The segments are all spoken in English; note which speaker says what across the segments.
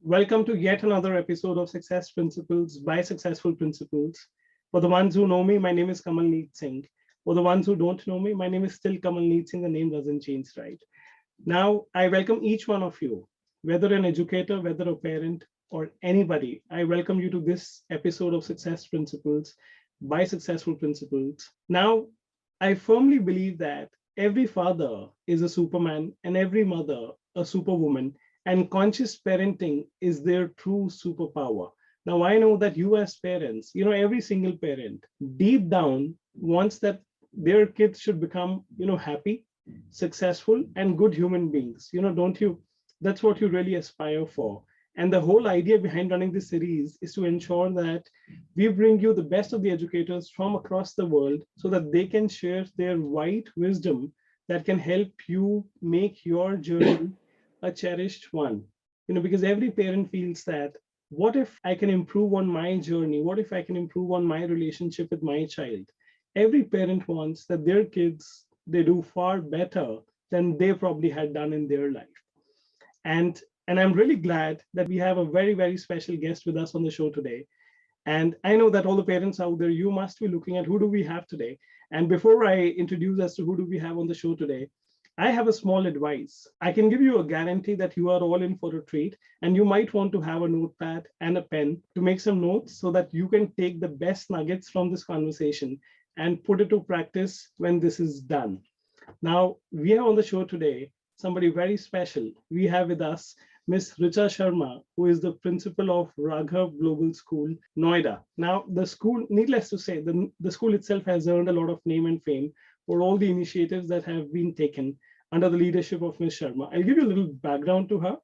Speaker 1: Welcome to yet another episode of Success Principles by Successful Principles. For the ones who know me, my name is Kamalneet Singh. For the ones who don't know me, my name is still Kamalneet Singh. The name doesn't change, right? Now, I welcome each one of you, whether an educator, whether a parent, or anybody. I welcome you to this episode of Success Principles by Successful Principles. Now, I firmly believe that every father is a superman and every mother a superwoman, and conscious parenting is their true superpower. Now, I know that you, as parents, every single parent deep down wants that their kids should become, happy, successful, and good human beings. Don't you? That's what you really aspire for. And the whole idea behind running this series is to ensure that we bring you the best of the educators from across the world so that they can share their wide wisdom that can help you make your journey a cherished one. Because every parent feels that what if I can improve on my journey? What if I can improve on my relationship with my child? Every parent wants that their kids they do far better than they probably had done in their life. And I'm really glad that we have a very, very special guest with us on the show today. And I know that all the parents out there, you must be looking at who do we have today. And before I introduce as to who do we have on the show today, I have a small advice. I can give you a guarantee that you are all in for a treat, and you might want to have a notepad and a pen to make some notes so that you can take the best nuggets from this conversation and put it to practice when this is done. Now, we have on the show today somebody very special. We have with us Ms. Richa Sharma, who is the principal of Raghav Global School, Noida. Now, the school, needless to say, the school itself has earned a lot of name and fame for all the initiatives that have been taken under the leadership of Ms. Sharma. I'll give you a little background to her.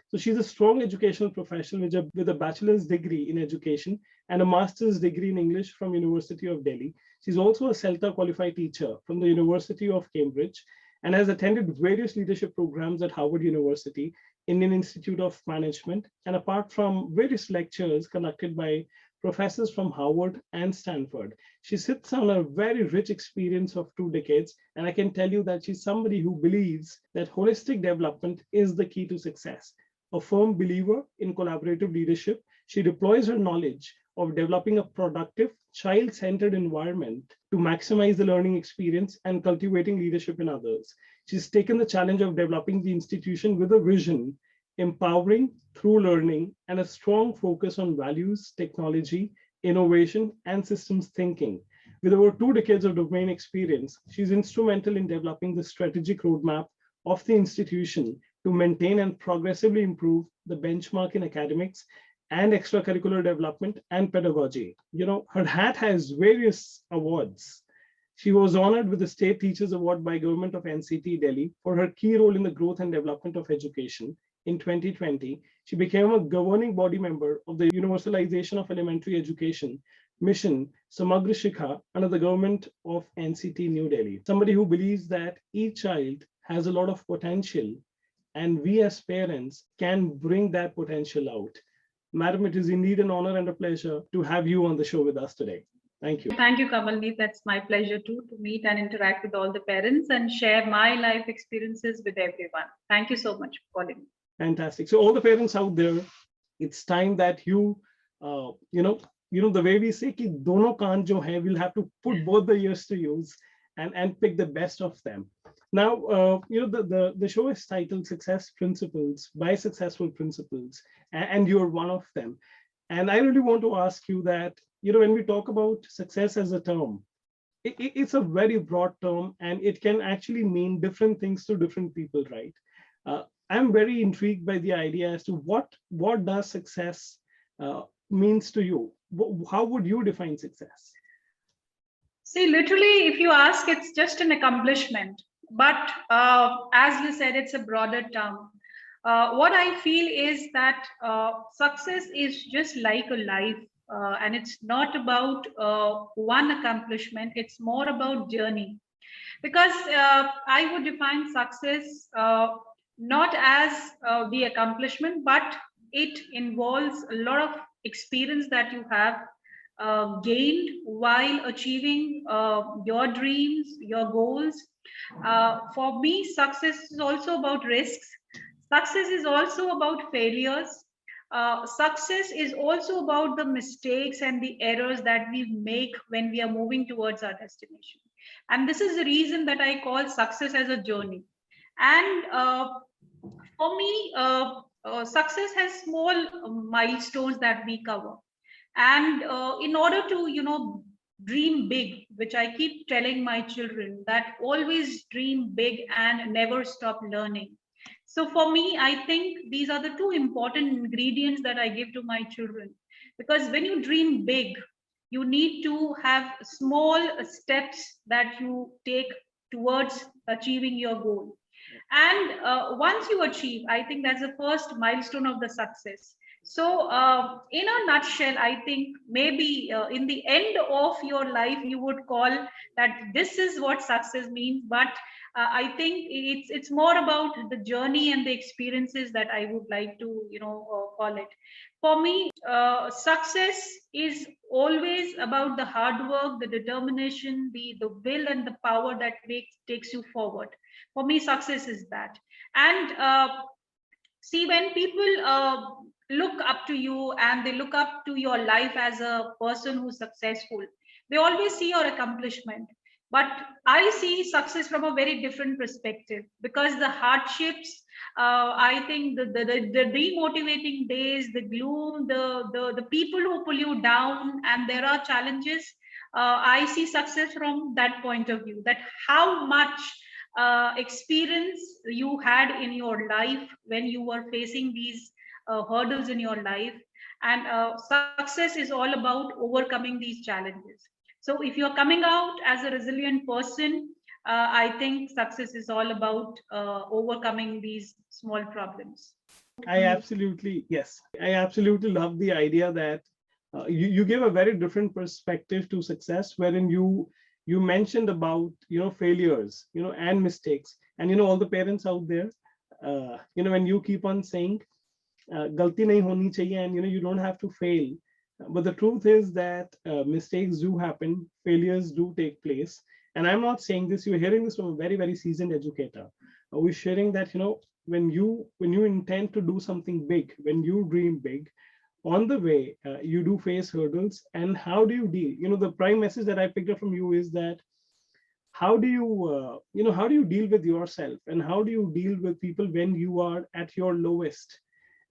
Speaker 1: So she's a strong educational professional with a bachelor's degree in education and a master's degree in English from University of Delhi. She's also a CELTA qualified teacher from the University of Cambridge and has attended various leadership programs at Harvard University, Indian Institute of Management, and apart from various lectures conducted by professors from Harvard and Stanford. She sits on a very rich experience of 2 decades, and I can tell you that she's somebody who believes that holistic development is the key to success. A firm believer in collaborative leadership, she deploys her knowledge of developing a productive, child-centered environment to maximize the learning experience and cultivating leadership in others. She's taken the challenge of developing the institution with a vision, empowering through learning, and a strong focus on values, technology, innovation, and systems thinking. With over 2 decades of domain experience, she's instrumental in developing the strategic roadmap of the institution to maintain and progressively improve the benchmark in academics and extracurricular development and pedagogy. Her hat has various awards. She was honored with the State Teachers Award by Government of NCT Delhi for her key role in the growth and development of education. In 2020, she became a governing body member of the Universalization of Elementary Education Mission Samagra Shikha under the government of NCT New Delhi. Somebody who believes that each child has a lot of potential and we as parents can bring that potential out. Madam, it is indeed an honor and a pleasure to have you on the show with us today. Thank you.
Speaker 2: Thank you, Kamalneet. That's my pleasure too, to meet and interact with all the parents and share my life experiences with everyone. Thank you so much for calling.
Speaker 1: Fantastic. So all the parents out there, it's time that you, the way we say ki dono kaan jo hai, we'll have to put both the ears to use and pick the best of them. Now, the show is titled Success Principles by Successful Principles, and you're one of them. And I really want to ask you that, when we talk about success as a term, it's a very broad term and it can actually mean different things to different people, right? I'm very intrigued by the idea as to what does success means to you. How would you define success?
Speaker 2: See, literally, if you ask, it's just an accomplishment. But as you said, it's a broader term. What I feel is that success is just like a life, and it's not about one accomplishment. It's more about journey. Because I would define success not as the accomplishment, but it involves a lot of experience that you have gained while achieving your dreams, your goals. For me, success is also about risks. Success is also about failures. success is also about the mistakes and the errors that we make when we are moving towards our destination. And this is the reason that I call success as a journey. And for me, success has small milestones that we cover. And in order to, dream big, which I keep telling my children, that always dream big and never stop learning. So for me, I think these are the two important ingredients that I give to my children. Because when you dream big, you need to have small steps that you take towards achieving your goal. And once you achieve, I think that's the first milestone of the success. So in a nutshell, I think maybe in the end of your life you would call that this is what success means. But I think it's more about the journey and the experiences that I would like to call it. For me, success is always about the hard work, the determination, the will and the power that takes you forward. For me, success is that. And see, when people look up to you and they look up to your life as a person who's successful, they always see your accomplishment. But I see success from a very different perspective, because the hardships, I think the demotivating days, the gloom, the people who pull you down, and there are challenges. I see success from that point of view, that how much experience you had in your life when you were facing these hurdles in your life. And success is all about overcoming these challenges. So if you're coming out as a resilient person, I think success is all about overcoming these small problems.
Speaker 1: I absolutely, yes, I absolutely love the idea that you give a very different perspective to success, wherein you mentioned about failures, and mistakes, and all the parents out there, when you keep on saying galti nahi honi chahiye, and you don't have to fail. But the truth is that mistakes do happen, failures do take place. And I'm not saying this, you're hearing this from a very, very seasoned educator. We're sharing that, when you intend to do something big, when you dream big, on the way, you do face hurdles. And how do you deal? The prime message that I picked up from you is that how do how do you deal with yourself, and how do you deal with people when you are at your lowest?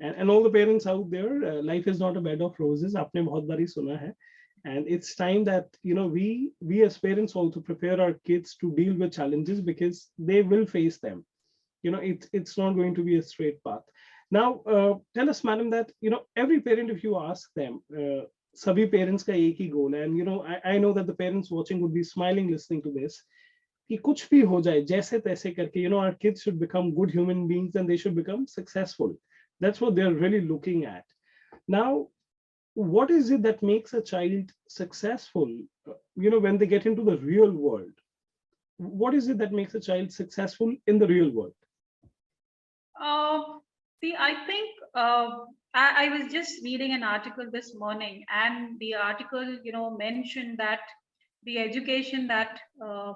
Speaker 1: And all the parents out there, life is not a bed of roses. Aapne bahut bari suna hai. And it's time that we as parents also prepare our kids to deal with challenges, because they will face them. It's not going to be a straight path. Now, tell us, madam, that every parent, if you ask them, sabhi parents ka ek hi goal hai. And I know that the parents watching would be smiling listening to this. कि कुछ भी हो जाए जैसे तैसे करके, our kids should become good human beings and they should become successful. That's what they're really looking at. Now, what is it that makes a child successful, when they get into the real world? What is it that makes a child successful in the real world?
Speaker 2: See, I think I was just reading an article this morning, and the article, mentioned that the education that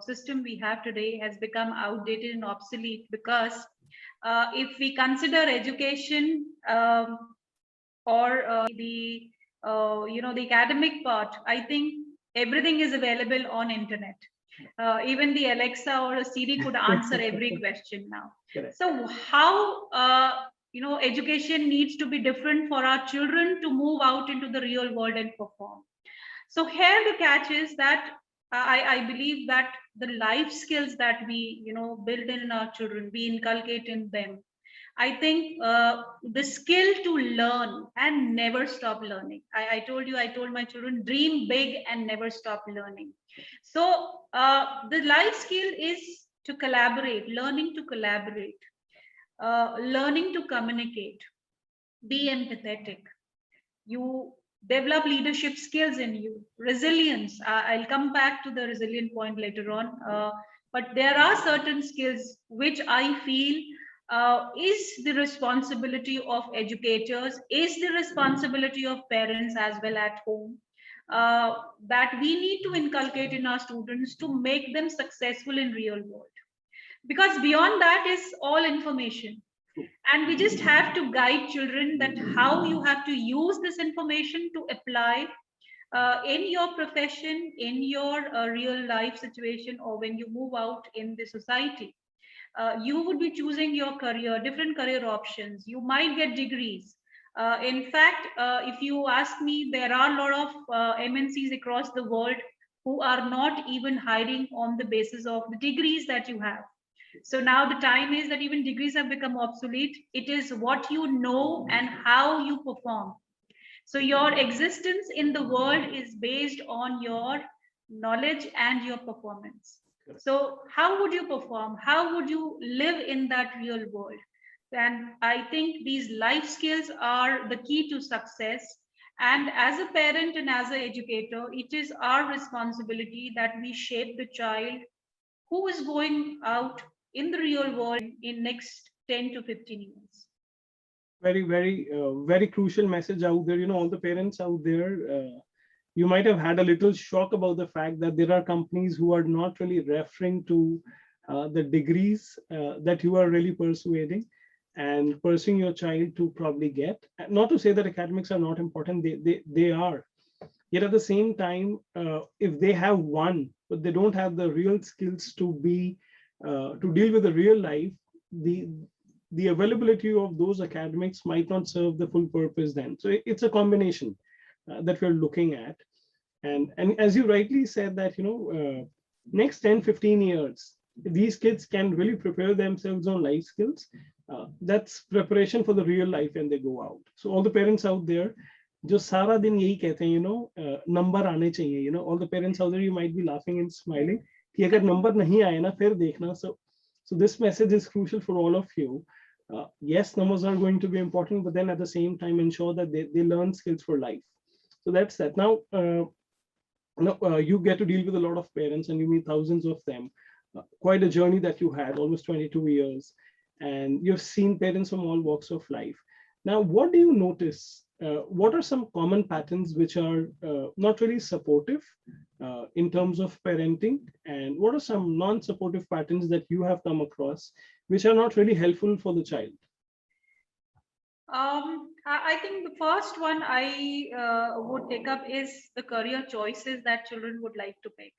Speaker 2: system we have today has become outdated and obsolete, because if we consider education or the the academic part, I think everything is available on internet. Even the Alexa or a Siri could answer every question now.
Speaker 1: Correct.
Speaker 2: So how education needs to be different for our children to move out into the real world and perform. So here the catch is that I believe that the life skills that we build in our children, we inculcate in them. I think the skill to learn and never stop learning. I told my children, dream big and never stop learning. So the life skill is to collaborate, learning to collaborate, learning to communicate, be empathetic. You develop leadership skills in you, resilience. I'll come back to the resilient point later on. But there are certain skills which I feel is the responsibility of educators, is the responsibility of parents as well at home, that we need to inculcate in our students to make them successful in real world. Because beyond that is all information. And we just have to guide children that how you have to use this information to apply in your profession, in your real life situation, or when you move out in the society. You would be choosing your career, different career options. You might get degrees. In fact, if you ask me, there are a lot of MNCs across the world who are not even hiring on the basis of the degrees that you have. So now the time is that even degrees have become obsolete. It is what you know and how you perform. So your existence in the world is based on your knowledge and your performance. So how would you perform? How would you live in that real world? And I think these life skills are the key to success. And as a parent and as an educator, it is our responsibility that we shape the child who is going out in the real world in next 10 to 15 years.
Speaker 1: Very crucial message out there. All the parents out there, you might have had a little shock about the fact that there are companies who are not really referring to the degrees that you are really persuading and pursuing your child to probably get. Not to say that academics are not important, they are. Yet at the same time, if they have one, but they don't have the real skills to deal with the real life, the availability of those academics might not serve the full purpose then. So it's a combination that we're looking at. And as you rightly said that, next 10, 15 years, these kids can really prepare themselves on life skills. That's preparation for the real life when they go out. So all the parents out there, जो सारा दिन यही कहते हैं, number आने चाहिए, all the parents out there, you might be laughing and smiling कि अगर नंबर नहीं आए ना फिर देखना. So this message is crucial for all of you. Yes, numbers are going to be important, but then at the same time ensure that they learn skills for life. So that's that. Now, you get to deal with a lot of parents and you meet thousands of them. Quite a journey that you had, almost 22 years, and you've seen parents from all walks of life. Now, what do you notice? What are some common patterns which are not really supportive in terms of parenting? And what are some non-supportive patterns that you have come across which are not really helpful for the child?
Speaker 2: I think the first one I would take up is the career choices that children would like to make.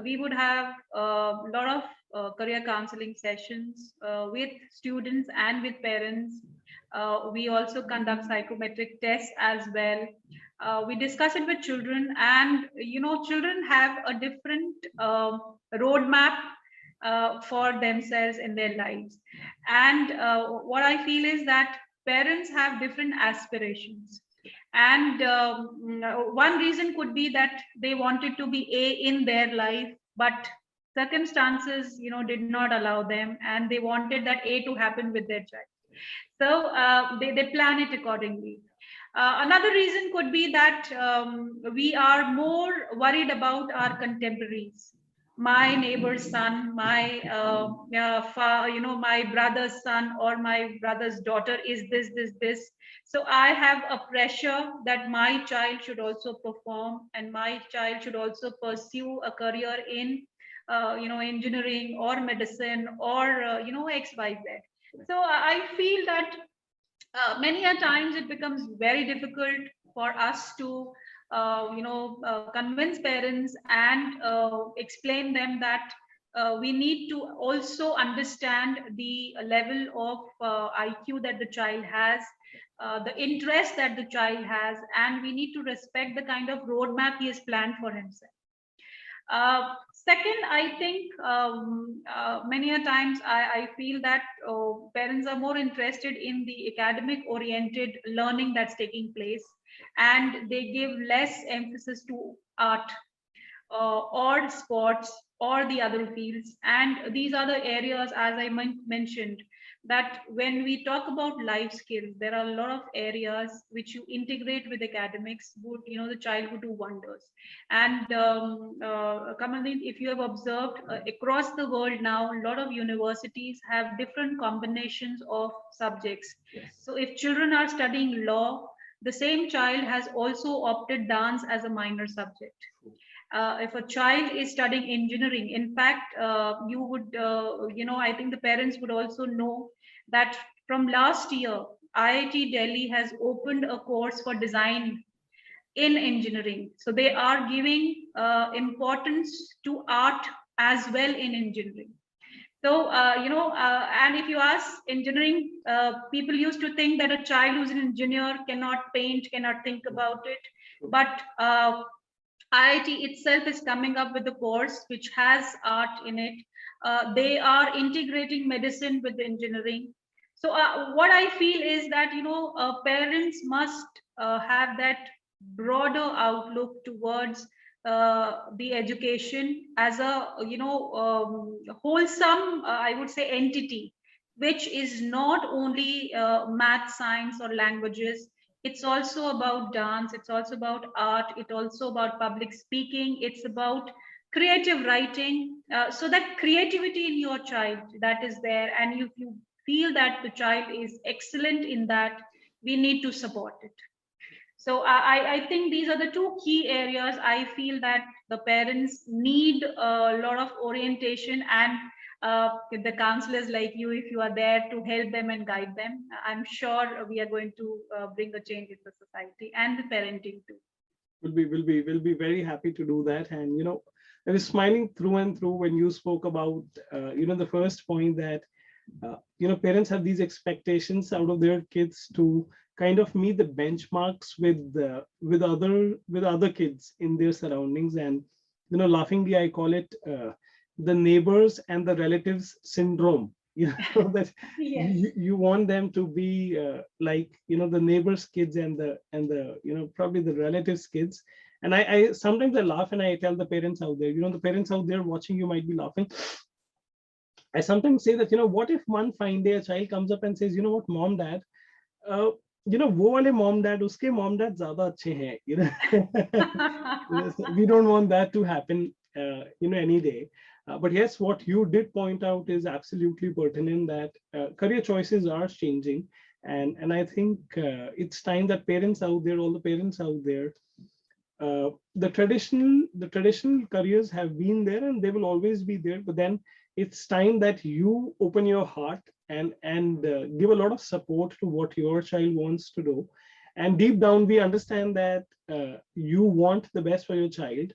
Speaker 2: We would have a lot of career counseling sessions with students and with parents. We also conduct psychometric tests as well. We discuss it with children, and children have a different roadmap for themselves in their lives. And what I feel is that parents have different aspirations. And one reason could be that they wanted to be A in their life, but circumstances, did not allow them, and they wanted that A to happen with their child. So they plan it accordingly. Another reason could be that we are more worried about our contemporaries. My neighbor's son, my my brother's son or my brother's daughter is this. So I have a pressure that my child should also perform, and my child should also pursue a career in engineering or medicine or XYZ. So I feel that many a times it becomes very difficult for us to convince parents and explain them that we need to also understand the level of IQ that the child has, the interest that the child has, and we need to respect the kind of roadmap he has planned for himself. Second, I think many a times I feel that parents are more interested in the academic oriented learning that's taking place, and they give less emphasis to art or sports or the other fields. And these are the areas, as I mentioned, that when we talk about life skills, there are a lot of areas which you integrate with academics, would the child would do wonders. And Kamaldeep, if you have observed across the world now, a lot of universities have different combinations of subjects. Yes. So if children are studying law, the same child has also opted dance as a minor subject. If a child is studying engineering, in fact, you would, I think the parents would also know that from last year, IIT Delhi has opened a course for design in engineering. So they are giving importance to art as well in engineering. So, and if you ask engineering, people used to think that a child who's an engineer cannot paint, cannot think about it. But IIT itself is coming up with a course which has art in it. They are integrating medicine with engineering. So what I feel is that, parents must have that broader outlook towards the education as a, wholesome, I would say, entity, which is not only math, science, or languages. It's also about dance, it's also about art, it's also about public speaking, it's about creative writing, so that creativity in your child that is there, and if you feel that the child is excellent in that, we need to support it. So I think these are the two key areas I feel that the parents need a lot of orientation, and the counselors like you, if you are there to help them and guide them, I'm sure we are going to bring a change in the society and the parenting too.
Speaker 1: Will be very happy to do that. And I was smiling through and through when you spoke about the first point that parents have these expectations out of their kids to kind of meet the benchmarks with other kids in their surroundings. And laughingly I call it the neighbors and the relatives syndrome. That
Speaker 2: Yes.
Speaker 1: you want them to be like the neighbors kids and the probably the relatives kids. And I sometimes I laugh and I tell the parents out there, the parents out there watching, you might be laughing. I sometimes say that, what if one fine day a child comes up and says, what, mom, dad, वो वाले mom dad, उसके mom dad ज़्यादा अच्छे हैं, we don't want that to happen, any day. But yes, what you did point out is absolutely pertinent, that career choices are changing, and I think it's time that parents out there, all the parents out there, the traditional careers have been there and they will always be there, but then it's time that you open your heart and give a lot of support to what your child wants to do. And deep down we understand that you want the best for your child,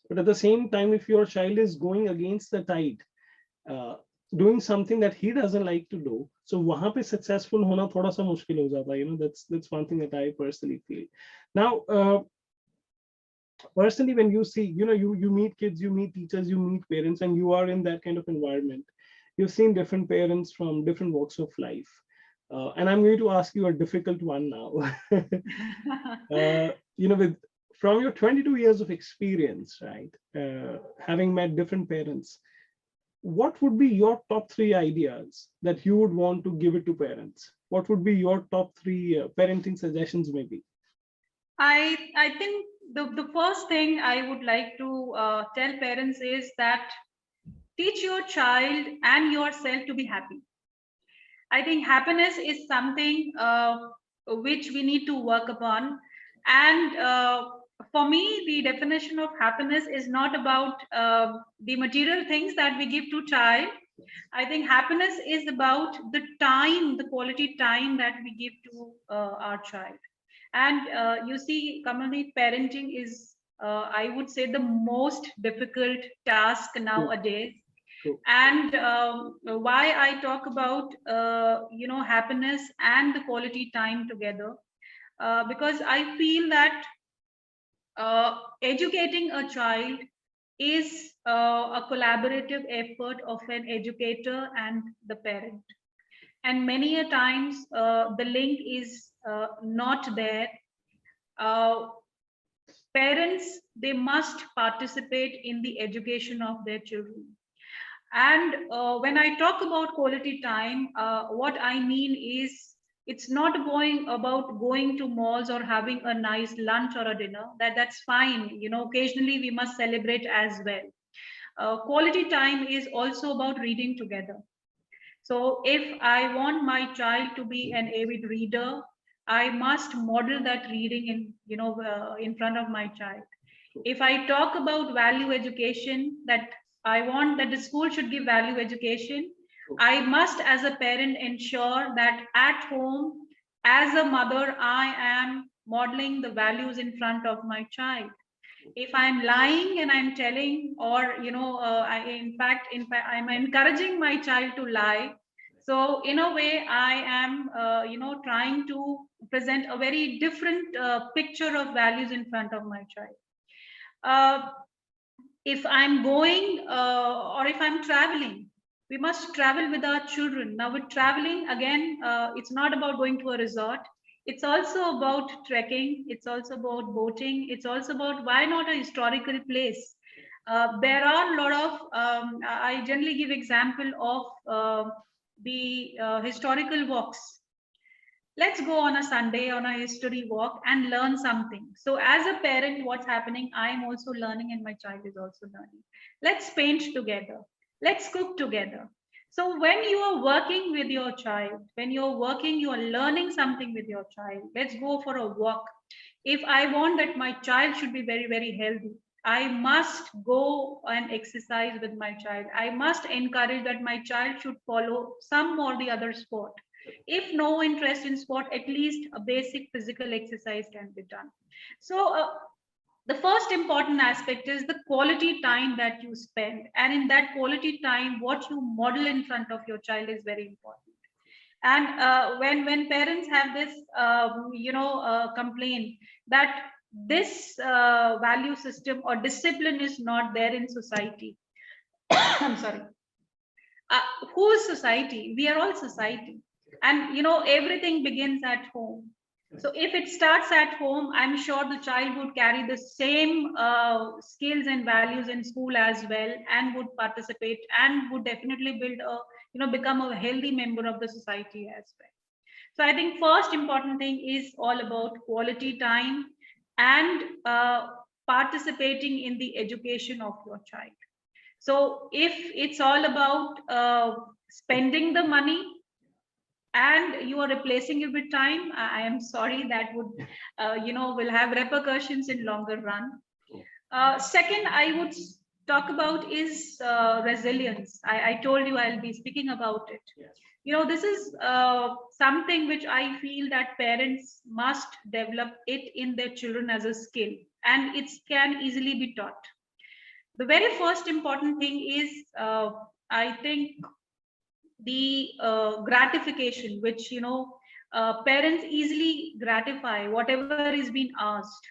Speaker 1: but at the same time, if your child is going against the tide, doing something that he doesn't like to do, so wahan pe successful hona thoda sa mushkil ho jata hai. That's one thing that I personally feel. Now personally, when you see, you meet kids, you meet teachers, you meet parents, and you are in that kind of environment, you've seen different parents from different walks of life, and I'm going to ask you a difficult one now. With from your 22 years of experience, right, having met different parents, what would be your top 3 ideas that you would want to give it to parents? What would be your top 3 parenting suggestions maybe?
Speaker 2: I think the first thing I would like to tell parents is that teach your child and yourself to be happy. I think happiness is something which we need to work upon. And for me, the definition of happiness is not about the material things that we give to child. I think happiness is about the time, the quality time that we give to our child. And you see, Kamalneet, parenting is, I would say, the most difficult task nowadays. And why I talk about happiness and the quality time together, because I feel that educating a child is a collaborative effort of an educator and the parent. And many a times the link is not there. Parents, they must participate in the education of their children. And when I talk about quality time, what I mean is it's not about going to malls or having a nice lunch or a dinner. That's fine. Occasionally we must celebrate as well. Quality time is also about reading together. So if I want my child to be an avid reader, I must model that reading in front of my child. If I talk about value education, that I want that the school should give value education, I must, as a parent, ensure that at home, as a mother, I am modeling the values in front of my child. If I'm lying and I'm telling, or in fact, I'm encouraging my child to lie. So in a way, I am, trying to present a very different picture of values in front of my child. Uh, if I'm going or if I'm traveling, we must travel with our children. Now, with traveling, again, it's not about going to a resort. It's also about trekking. It's also about boating. It's also about why not a historical place. There are a lot of, I generally give example of the historical walks. Let's go on a Sunday on a history walk and learn something. So as a parent, what's happening, I'm also learning and my child is also learning. Let's paint together. Let's cook together. So when you are working with your child, when you're working, you are learning something with your child. Let's go for a walk. If I want that my child should be very, very healthy, I must go and exercise with my child. I must encourage that my child should follow some or the other sport. If no interest in sport, at least a basic physical exercise can be done. So the first important aspect is the quality time that you spend, and in that quality time, what you model in front of your child is very important. And when parents have this complaint that this value system or discipline is not there in society, I'm sorry, who is society? We are all society, and everything begins at home. So if it starts at home, I'm sure the child would carry the same skills and values in school as well, and would participate and would definitely build a become a healthy member of the society as well. So I think first important thing is all about quality time and participating in the education of your child. So if it's all about spending the money and you are replacing it with time, I am sorry, that would will have repercussions in longer run. Second, I would talk about is resilience. I told you I'll be speaking about it. This is something which I feel that parents must develop it in their children as a skill, and it can easily be taught. The very first important thing is, I think, the gratification, which parents easily gratify whatever is being asked.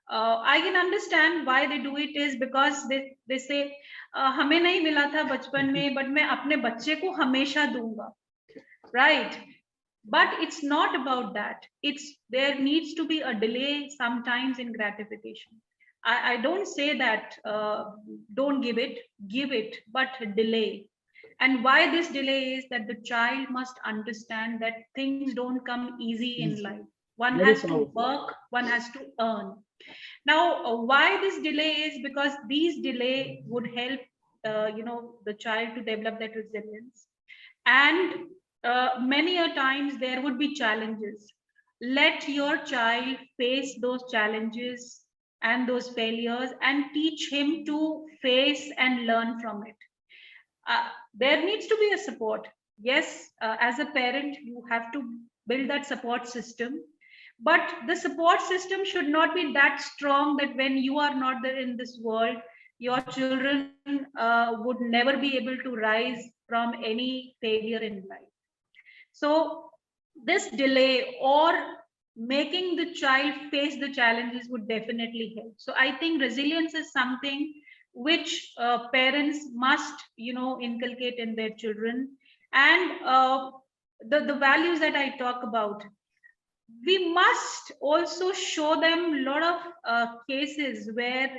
Speaker 2: I can understand why they do it, is because they say हमें नहीं मिला था बचपन में, but मैं अपने बच्चे को हमेशा दूंगा, right? But it's not about that. It's there needs to be a delay sometimes in gratification. I don't say that don't give it, but delay. And why this delay is that the child must understand that things don't come easy in life. One has to work, one has to earn. Now, why this delay is because these delay would help the child to develop that resilience. And many a times there would be challenges. Let your child face those challenges and those failures and teach him to face and learn from it. There needs to be a support. Yes, as a parent, you have to build that support system. But the support system should not be that strong that when you are not there in this world, your children would never be able to rise from any failure in life. So this delay or making the child face the challenges would definitely help. So I think resilience is something which parents must inculcate in their children. And the values that I talk about, we must also show them a lot of cases where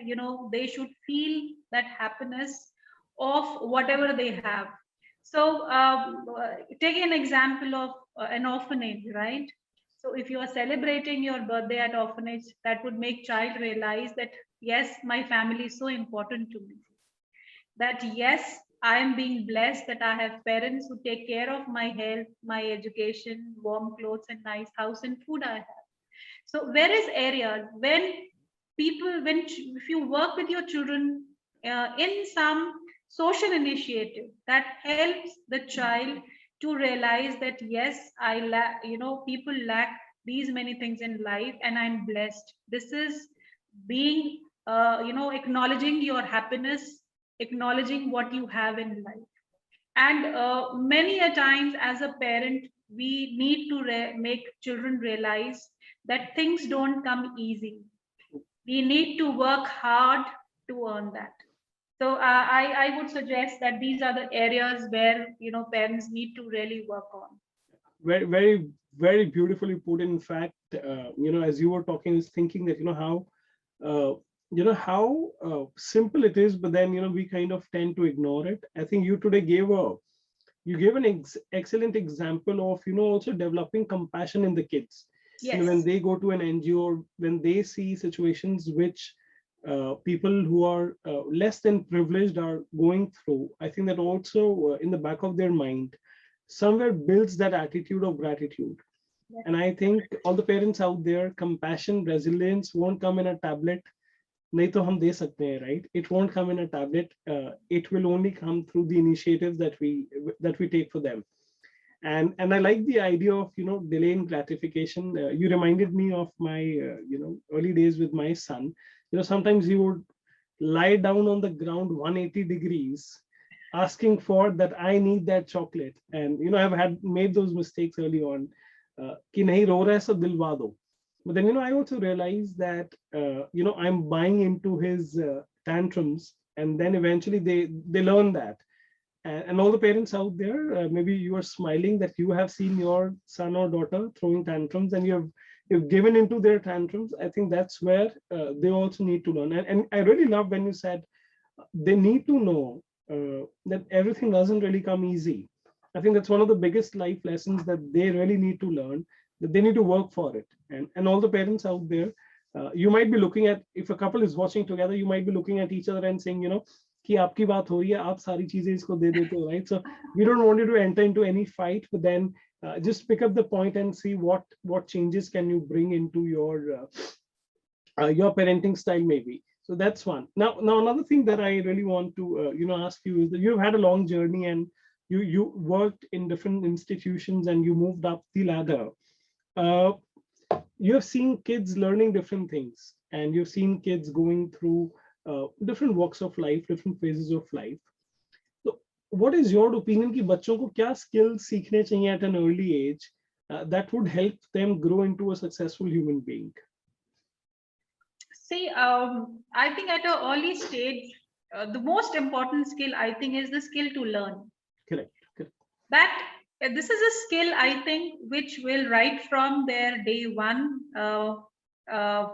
Speaker 2: they should feel that happiness of whatever they have. So take an example of an orphanage, right? So if you are celebrating your birthday at orphanage, that would make child realize that yes, my family is so important to me, that yes, I am being blessed that I have parents who take care of my health, my education, warm clothes, and nice house and food I have. So various areas when people, if you work with your children in some social initiative that helps the child to realize that yes, I lack, people lack these many things in life, and I'm blessed. This is being, acknowledging your happiness, acknowledging what you have in life. And many a times as a parent, we need to make children realize that things don't come easy. We need to work hard to earn that. So I would suggest that these are the areas where parents need to really work on.
Speaker 1: Very, very, very beautifully put. In fact, as you were talking, I was thinking that uh, how simple it is, but then we kind of tend to ignore it. I think you today gave an excellent example of also developing compassion in the kids. When
Speaker 2: Yes.
Speaker 1: they go to an NGO, or when they see situations which people who are less than privileged are going through, I think that also in the back of their mind somewhere builds that attitude of gratitude.
Speaker 2: Yes.
Speaker 1: And I think all the parents out there, compassion, resilience won't come in a tablet. नहीं तो हम दे सकते हैं, right? It won't come in a tablet. It will only come through the initiatives that we take for them. And I like the idea of delaying gratification. You reminded me of my early days with my son. Sometimes he would lie down on the ground 180 degrees asking for that, I need that chocolate. And I've had made those mistakes early on. कि नहीं रो रहा है so दिलवा दो. But then I also realized that I'm buying into his tantrums, and then eventually they learn that. And all the parents out there, maybe you are smiling that you have seen your son or daughter throwing tantrums, and you've given into their tantrums. I think that's where they also need to learn. And I really love when you said they need to know that everything doesn't really come easy. I think that's one of the biggest life lessons that they really need to learn, that they need to work for it. And all the parents out there, you might be looking at, if a couple is watching together, you might be looking at each other and saying, कि आपकी बात हो रही है, आप सारी चीजें इसको दे देते हो, right? So we don't want you to enter into any fight, but then just pick up the point and see what changes can you bring into your parenting style, maybe. So that's one. Now another thing that I really want to ask you is that you've had a long journey, and you worked in different institutions, and you moved up the ladder. You have seen kids learning different things, and you've seen kids going through different walks of life, different phases of life. So what is your opinion कि बच्चों को क्या skills सीखने चाहिए at an early age that would help them grow into a successful human being?
Speaker 2: See, I think at an early stage, the most important skill, I think, is the skill to learn.
Speaker 1: Correct.
Speaker 2: That this is a skill, I think, which will right from their day one,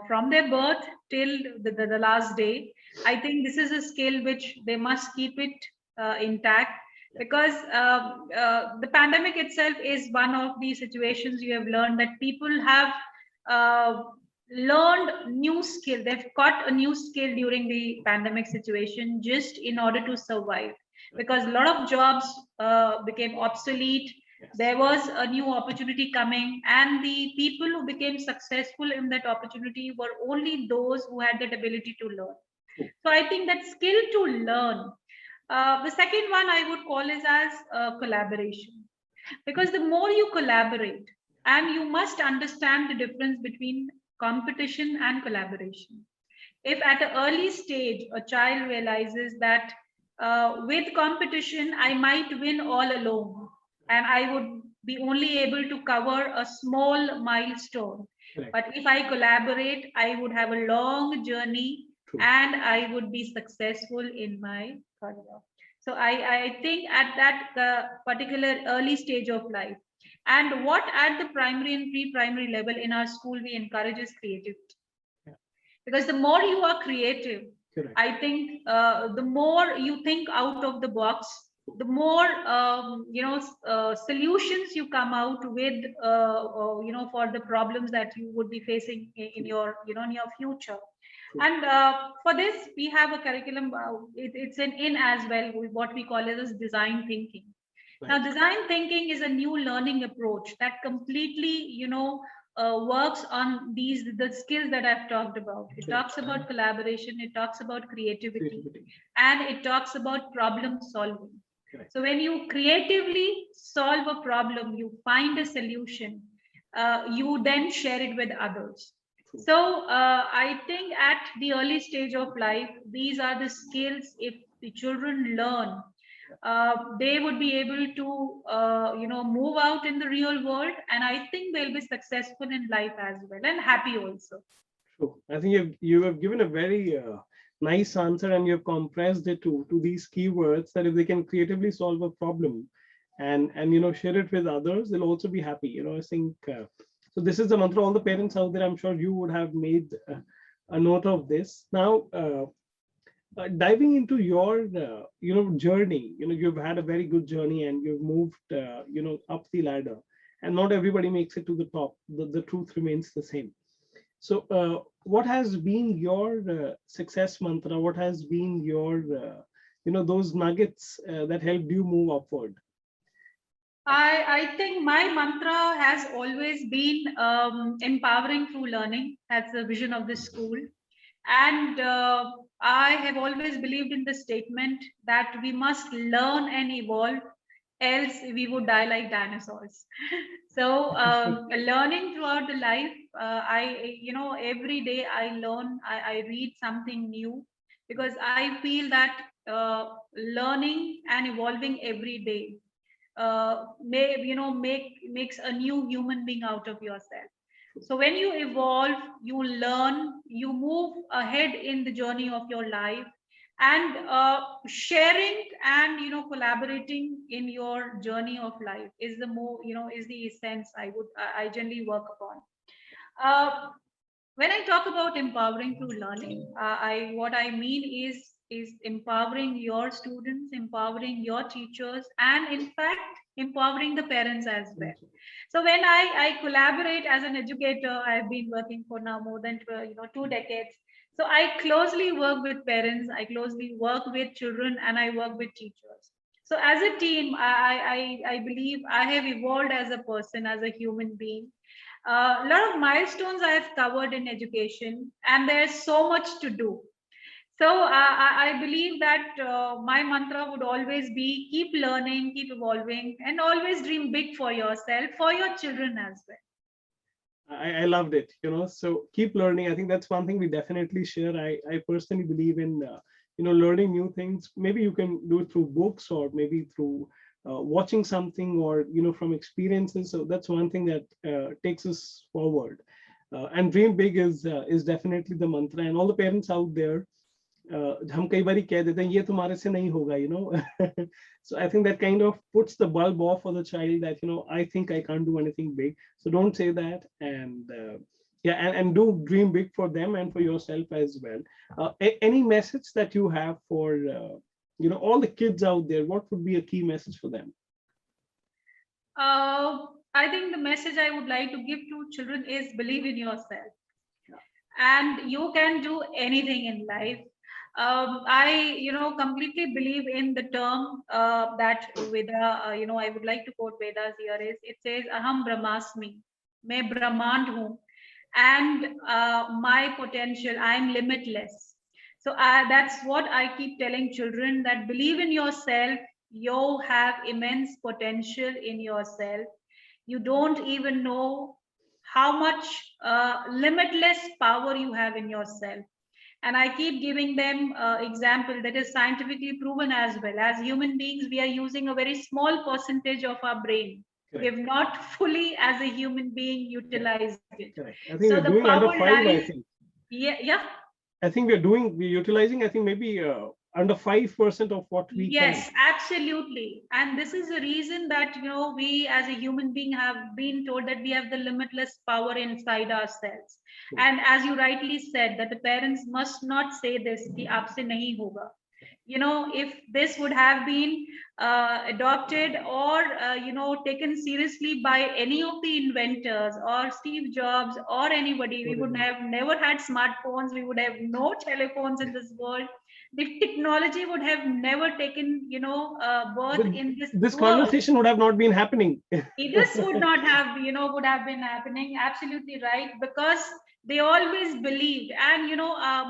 Speaker 2: from their birth till the last day. I think this is a skill which they must keep it intact, because the pandemic itself is one of the situations you have learned that people have learned new skill. They've got a new skill during the pandemic situation just in order to survive, because a lot of jobs became obsolete. There was a new opportunity coming, and the people who became successful in that opportunity were only those who had that ability to learn. So I think that skill to learn. The second one I would call is as collaboration, because the more you collaborate, and you must understand the difference between competition and collaboration. If at an early stage a child realizes that with competition I might win all alone, and I would be only able to cover a small milestone.
Speaker 1: Correct.
Speaker 2: But if I collaborate, I would have a long journey. True. And I would be successful in my career. So I think at that particular early stage of life, and what at the primary and pre-primary level in our school we encourage is creativity. Yeah. Because the more you are creative, correct, I think the more you think out of the box, the more solutions you come out with, for the problems that you would be facing in your in your future. And for this, we have a curriculum. It's in as well, what we call as design thinking.
Speaker 1: Right.
Speaker 2: Now, design thinking is a new learning approach that completely, works on the skills that I've talked about. It talks about collaboration, it talks about creativity, and it talks about problem solving.
Speaker 1: Correct.
Speaker 2: So when you creatively solve a problem, you find a solution, you then share it with others. So I think at the early stage of life, these are the skills, if the children learn, they would be able to move out in the real world, and I think they'll be successful in life as well, and happy also.
Speaker 1: True. I think you have given a very nice answer, and you've compressed it to these keywords, that if they can creatively solve a problem and share it with others, they'll also be happy. I think so. This is the mantra. All the parents out there, I'm sure you would have made a note of this. Now, diving into your journey, you've had a very good journey, and you've moved up the ladder, and not everybody makes it to the top. The truth remains the same. So what has been your success mantra? What has been your those nuggets that helped you move upward?
Speaker 2: I think my mantra has always been empowering through learning. That's the vision of the school. And I have always believed in the statement that we must learn and evolve, else we would die like dinosaurs. So learning throughout the life, every day I learn, I read something new, because I feel that learning and evolving every day makes a new human being out of yourself. So when you evolve, you learn, you move ahead in the journey of your life, and sharing and collaborating in your journey of life is the more is the essence I generally work upon. When I talk about empowering through learning, what I mean is empowering your students, empowering your teachers, and in fact empowering the parents as well. So when I collaborate as an educator, I've been working for now more than 2 decades. So I closely work with parents, I closely work with children, and I work with teachers. So as a team, I believe I have evolved as a person, as a human being. A lot of milestones I have covered in education, and there's so much to do. So I believe that my mantra would always be keep learning, keep evolving, and always dream big for yourself, for your children as well.
Speaker 1: I loved it. So keep learning. I think that's one thing we definitely share. I personally believe in learning new things. Maybe you can do it through books, or maybe through watching something, or from experiences. So that's one thing that takes us forward. And dream big is definitely the mantra. And all the parents out there, हम कई बारी कह देते हैं ये तुम्हारे से नहीं होगा, so I think that kind of puts the bulb off for the child, that I think I can't do anything big. So don't say that, and and do dream big for them and for yourself as well. Any message that you have for all the kids out there? What would be a key message for them?
Speaker 2: I think the message I would like to give to children is believe in yourself, and you can do anything in life. I completely believe in the term that Veda, I would like to quote Vedas here, it says aham brahmasmi, main brahmand hu, and my potential, I am limitless. So that's what I keep telling children, that believe in yourself. You have immense potential in yourself. You don't even know how much limitless power you have in yourself. And I keep giving them example that is scientifically proven as well. As human beings, we are using a very small percentage of our brain. Correct. We have not fully, as a human being, utilized it.
Speaker 1: Correct. I think so we're doing under 5, I think.
Speaker 2: Yeah.
Speaker 1: I think we're utilizing, I think maybe under 5% of what we can.
Speaker 2: Yes, absolutely. And this is the reason that we as a human being have been told that we have the limitless power inside ourselves. And as you rightly said, that the parents must not say this, ki aapse nahi hoga. if this would have been adopted or taken seriously by any of the inventors or Steve Jobs or anybody, we would have never had smartphones, we would have no telephones in this world. The technology would have never taken birth in
Speaker 1: this
Speaker 2: world.
Speaker 1: conversation would have not been happening.
Speaker 2: This would not have would have been happening. Absolutely right, because they always believed. And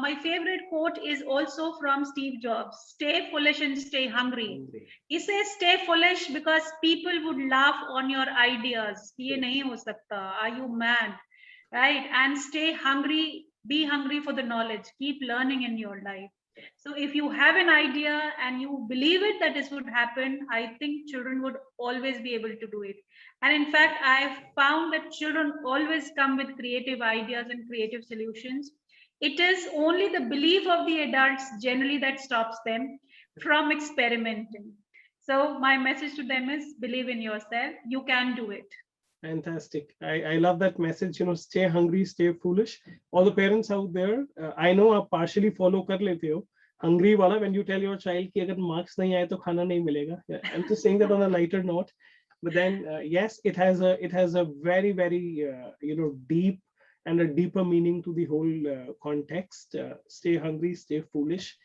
Speaker 2: my favorite quote is also from Steve Jobs: stay foolish and stay hungry. He says stay foolish because people would laugh on your ideas. Ye nahi ho sakta, are you mad, right? And stay hungry, be hungry for the knowledge, keep learning in your life. So if you have an idea and you believe it that this would happen, I think children would always be able to do it. And in fact, I've found that children always come with creative ideas and creative solutions. It is only the belief of the adults generally that stops them from experimenting. So my message to them is believe in yourself. You can do it.
Speaker 1: Fantastic. I love that message, stay hungry, stay foolish. All the parents out there, I know आप partially follow कर लेते हो. Hungry wala, when you tell your child कि अगर marks नहीं आए तो खाना नहीं मिलेगा. I'm just saying that on a lighter note. But then, yes, it has a very, very, deep and a deeper meaning to the whole context. Stay hungry, stay foolish.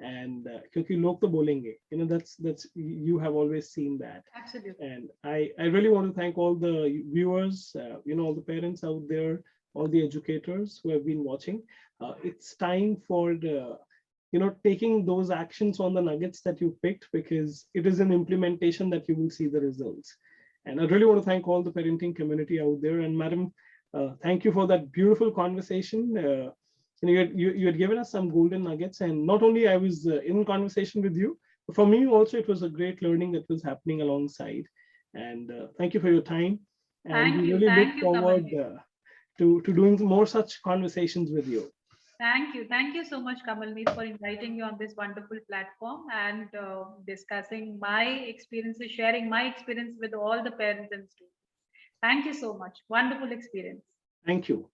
Speaker 1: And क्योंकि लोग तो बोलेंगे, that's you have always seen that.
Speaker 2: Absolutely.
Speaker 1: And I really want to thank all the viewers, all the parents out there, all the educators who have been watching. It's time for the taking those actions on the nuggets that you picked, because it is in implementation that you will see the results. And I really want to thank all the parenting community out there. And Madam, thank you for that beautiful conversation. You had given us some golden nuggets, and not only I was in conversation with you, but for me also it was a great learning that was happening alongside. And thank you for your time. And we really look forward to doing more such conversations with you.
Speaker 2: Thank you so much, Kamalneet, for inviting me on this wonderful platform and discussing my experiences, sharing my experience with all the parents and students. Thank you so much. Wonderful experience.
Speaker 1: Thank you.